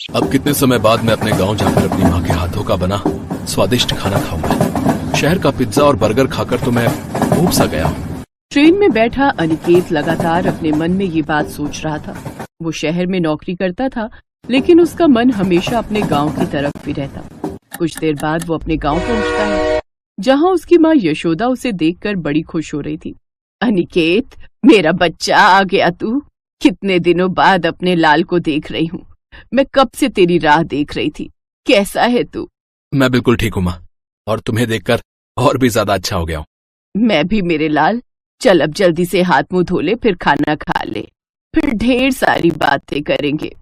अब कितने समय बाद मैं अपने गांव जाकर अपनी माँ के हाथों का बना स्वादिष्ट खाना खाऊंगा। शहर का पिज्जा और बर्गर खाकर तो मैं ऊब सा गया हूँ। ट्रेन में बैठा अनिकेत लगातार अपने मन में ये बात सोच रहा था। वो शहर में नौकरी करता था, लेकिन उसका मन हमेशा अपने गांव की तरफ भी रहता। कुछ देर बाद वो अपने गांव पहुंचता है, जहां उसकी माँ यशोदा उसे देखकर बड़ी खुश हो रही थी। अनिकेत, मेरा बच्चा आ गया तू। कितने दिनों बाद अपने लाल को देख रही हूँ। मैं कब से तेरी राह देख रही थी। कैसा है तू? मैं बिल्कुल ठीक हूँ माँ, और तुम्हें देखकर और भी ज्यादा अच्छा हो गया हूँ। मैं भी मेरे लाल। चल अब जल्दी से हाथ मुंह धो ले, फिर खाना खा ले, फिर ढेर सारी बातें करेंगे।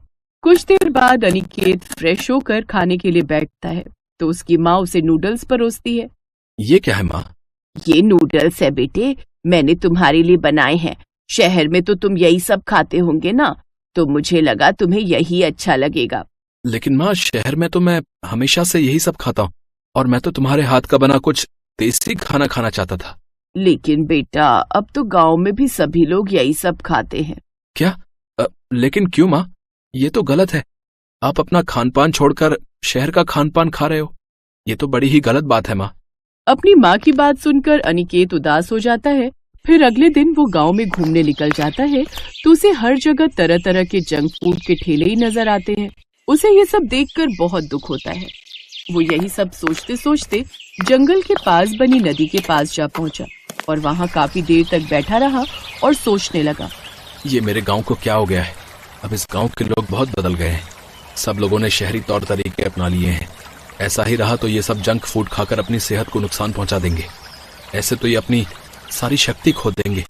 कुछ देर बाद अनिकेत फ्रेश होकर खाने के लिए बैठता है तो उसकी माँ उसे नूडल्स परोसती है। ये क्या है माँ? ये नूडल्स है बेटे, मैंने तुम्हारे लिए बनाए हैं। शहर में तो तुम यही सब खाते होंगे ना, तो मुझे लगा तुम्हें यही अच्छा लगेगा। लेकिन माँ, शहर में तो मैं हमेशा से यही सब खाता हूँ, और मैं तो तुम्हारे हाथ का बना कुछ देसी खाना खाना चाहता था। लेकिन बेटा, अब तो गांव में भी सभी लोग यही सब खाते हैं। क्या? लेकिन क्यों माँ? ये तो गलत है। आप अपना खान पान छोड़कर शहर का खान पान खा रहे हो। ये तो बड़ी ही गलत बात है माँ। अपनी माँ की बात सुनकर अनिकेत उदास हो जाता है। फिर अगले दिन वो गांव में घूमने निकल जाता है तो उसे हर जगह तरह तरह के जंक फूड के ठेले ही नजर आते हैं। उसे ये सब देखकर बहुत दुख होता है। वो यही सब सोचते सोचते जंगल के पास बनी नदी के पास जा पहुंचा और वहाँ काफी देर तक बैठा रहा और सोचने लगा। ये मेरे गांव को क्या हो गया है? अब इस गांव के लोग बहुत बदल गए हैं। सब लोगों ने शहरी तौर तरीके अपना लिए हैं। ऐसा ही रहा तो ये सब जंक फूड खाकर अपनी सेहत को नुकसान पहुंचा देंगे। ऐसे तो ये अपनी सारी शक्ति खो देंगे,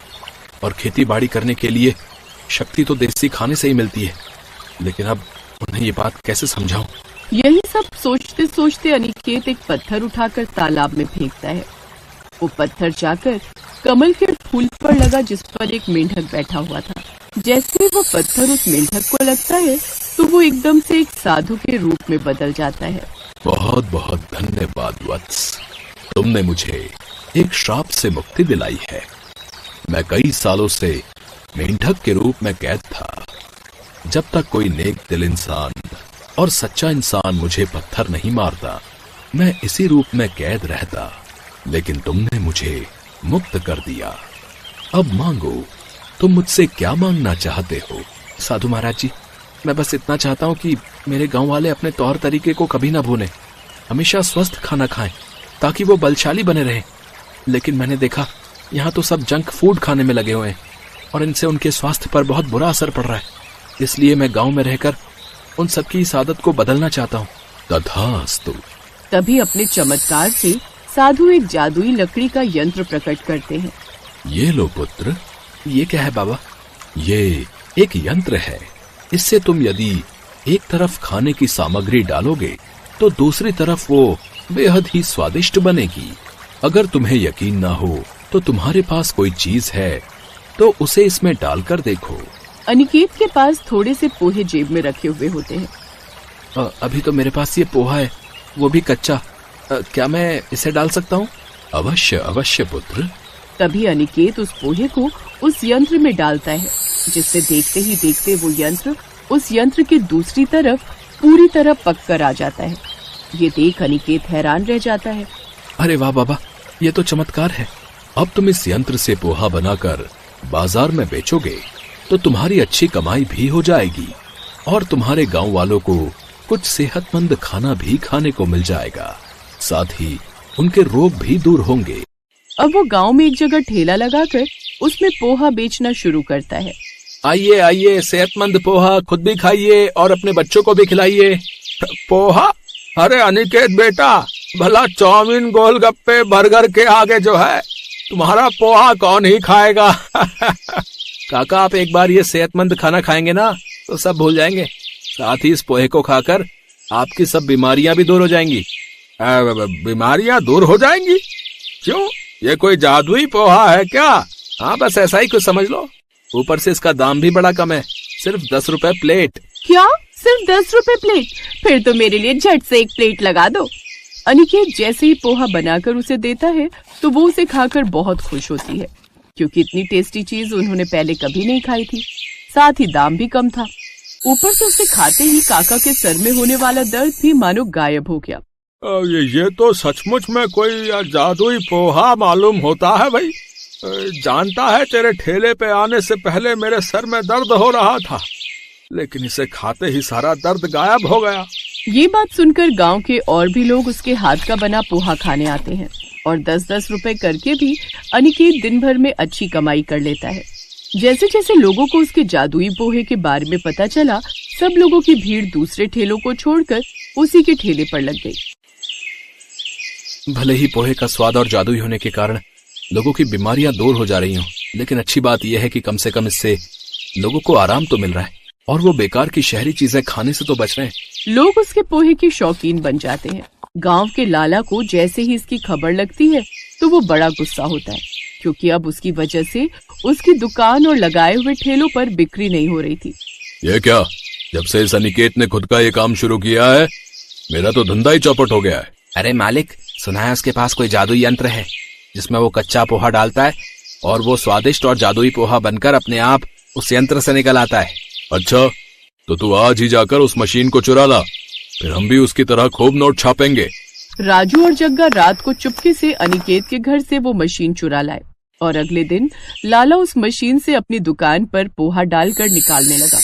और खेती बाड़ी करने के लिए शक्ति तो देसी खाने से ही मिलती है। लेकिन अब उन्हें ये बात कैसे समझाऊं? यही सब सोचते सोचते अनिकेत एक पत्थर उठाकर तालाब में फेंकता है। वो पत्थर जाकर कमल के फूल पर लगा, जिस पर एक मेंढक बैठा हुआ था। जैसे वो पत्थर उस मेंढक को लगता है तो वो एकदम से एक साधु के रूप में बदल जाता है। बहुत बहुत धन्यवाद वत्स, तुमने मुझे एक श्राप से मुक्ति दिलाई है। मैं कई सालों से मेंढक के रूप में कैद था। जब तक कोई नेक दिल इंसान और सच्चा इंसान मुझे पत्थर नहीं मारता, मैं इसी रूप में कैद रहता। लेकिन तुमने मुझे मुक्त कर दिया। अब मांगो, तुम मुझसे क्या मांगना चाहते हो? साधु महाराज जी, मैं बस इतना चाहता हूँ कि मेरे गांव वाले अपने तौर तरीके को कभी ना भूलें, हमेशा स्वस्थ खाना खाएं ताकि वो बलशाली बने रहें। लेकिन मैंने देखा यहाँ तो सब जंक फूड खाने में लगे हुए हैं और इनसे उनके स्वास्थ्य पर बहुत बुरा असर पड़ रहा है। इसलिए मैं गांव में रहकर उन सबकी इस आदत को बदलना चाहता हूँ। तथास्तु। तभी अपने चमत्कार से साधु एक जादुई लकड़ी का यंत्र प्रकट करते हैं। ये लो पुत्र। ये क्या है बाबा? ये एक यंत्र है। इससे तुम यदि एक तरफ खाने की सामग्री डालोगे तो दूसरी तरफ वो बेहद ही स्वादिष्ट बनेगी। अगर तुम्हें यकीन ना हो तो तुम्हारे पास कोई चीज है तो उसे इसमें डालकर देखो। अनिकेत के पास थोड़े से पोहे जेब में रखे हुए होते हैं। अभी तो मेरे पास ये पोहा है, वो भी कच्चा। क्या मैं इसे डाल सकता हूँ? अवश्य अवश्य पुत्र। तभी अनिकेत उस पोहे को उस यंत्र में डालता है, जिससे देखते ही देखते वो यंत्र उस यंत्र के दूसरी तरफ पूरी तरह पक कर आ जाता है। ये देख अनिकेत हैरान रह जाता है। अरे वाह बाबा, ये तो चमत्कार है। अब तुम इस यंत्र से पोहा बनाकर बाजार में बेचोगे तो तुम्हारी अच्छी कमाई भी हो जाएगी और तुम्हारे गांव वालों को कुछ सेहतमंद खाना भी खाने को मिल जाएगा। साथ ही उनके रोग भी दूर होंगे। अब वो गांव में एक जगह ठेला लगाकर उसमें पोहा बेचना शुरू करता है। आइए आइए, सेहतमंद पोहा खुद भी खाइए और अपने बच्चों को भी खिलाइए। पोहा? अरे अनिकेत बेटा, भला चाउमीन गोलगप्पे बर्गर के आगे जो है तुम्हारा पोहा कौन ही खाएगा? काका, आप एक बार ये सेहतमंद खाना खाएंगे ना तो सब भूल जाएंगे। साथ ही इस पोहे को खाकर आपकी सब बीमारियां भी दूर हो जाएंगी। बीमारियां दूर हो जाएंगी? क्यों, ये कोई जादुई पोहा है क्या? हाँ, बस ऐसा ही कुछ समझ लो। ऊपर से इसका दाम भी बड़ा कम है, सिर्फ 10 रुपए प्लेट। क्या? सिर्फ 10 रुपए प्लेट? फिर तो मेरे लिए झट से एक प्लेट लगा दो। अनिकेत जैसे ही पोहा बनाकर उसे देता है तो वो उसे खाकर बहुत खुश होती है, क्योंकि इतनी टेस्टी चीज उन्होंने पहले कभी नहीं खाई थी। साथ ही दाम भी कम था। ऊपर से उसे खाते ही काका के सर में होने वाला दर्द भी मानो गायब हो गया। ये तो सचमुच में कोई जादुई पोहा मालूम होता है भाई। जानता है तेरे ठेले पे आने से पहले मेरे सर में दर्द हो रहा था, लेकिन इसे खाते ही सारा दर्द गायब हो गया। ये बात सुनकर गांव के और भी लोग उसके हाथ का बना पोहा खाने आते हैं और 10-10 रुपए करके भी अनिकेत दिन भर में अच्छी कमाई कर लेता है। जैसे जैसे लोगों को उसके जादुई पोहे के बारे में पता चला, सब लोगों की भीड़ दूसरे ठेलों को छोड़कर उसी के ठेले पर लग गई। भले ही पोहे का स्वाद और जादुई होने के कारण लोगों की बीमारियां दूर हो जा रही हों, लेकिन अच्छी बात यह है कि कम से कम इससे लोगों को आराम तो मिल रहा है और वो बेकार की शहरी चीजें खाने से तो बच रहे हैं। लोग उसके पोहे के शौकीन बन जाते हैं। गांव के लाला को जैसे ही इसकी खबर लगती है तो वो बड़ा गुस्सा होता है, क्योंकि अब उसकी वजह से उसकी दुकान और लगाए हुए ठेलों पर बिक्री नहीं हो रही थी। ये क्या, जब से इस अनिकेत ने खुद का ये काम शुरू किया है मेरा तो धंधा ही चौपट हो गया है। अरे मालिक, सुना है उसके पास कोई जादुई यंत्र है जिसमें वो कच्चा पोहा डालता है और वो स्वादिष्ट और जादुई पोहा बनकर अपने आप उस यंत्र से निकल आता है। अच्छा, तो तू आज ही जाकर उस मशीन को चुरा ला, फिर हम भी उसकी तरह खूब नोट छापेंगे। राजू और जग्गा रात को चुपके से अनिकेत के घर से वो मशीन चुरा लाए और अगले दिन लाला उस मशीन से अपनी दुकान पर पोहा डालकर निकालने लगा,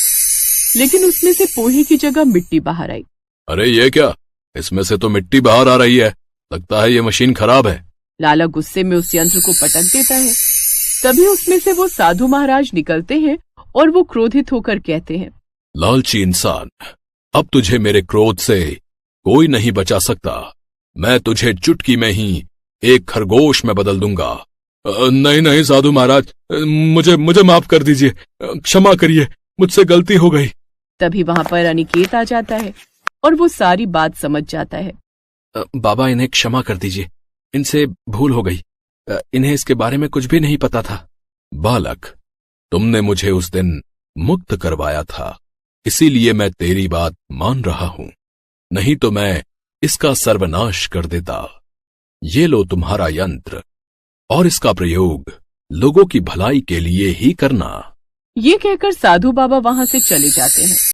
लेकिन उसमें से पोहे की जगह मिट्टी बाहर आई। अरे ये क्या, इसमें से तो मिट्टी बाहर आ रही है, लगता है ये मशीन खराब है। लाला गुस्से में उस यंत्र को पटक देता है। तभी उसमें से वो साधु महाराज निकलते हैं और वो क्रोधित होकर कहते हैं, लालची इंसान, अब तुझे मेरे क्रोध से कोई नहीं बचा सकता। मैं तुझे चुटकी में ही एक खरगोश में बदल दूंगा। नहीं नहीं साधु महाराज, मुझे माफ कर दीजिए, क्षमा करिए, मुझसे गलती हो गई। तभी वहां पर अनिकेत आ जाता है और वो सारी बात समझ जाता है। बाबा, इन्हें क्षमा कर दीजिए, इनसे भूल हो गई, इन्हें इसके बारे में कुछ भी नहीं पता था। बालक, तुमने मुझे उस दिन मुक्त करवाया था, इसीलिए मैं तेरी बात मान रहा हूं, नहीं तो मैं इसका सर्वनाश कर देता। ये लो तुम्हारा यंत्र, और इसका प्रयोग लोगों की भलाई के लिए ही करना। ये कहकर साधु बाबा वहां से चले जाते हैं।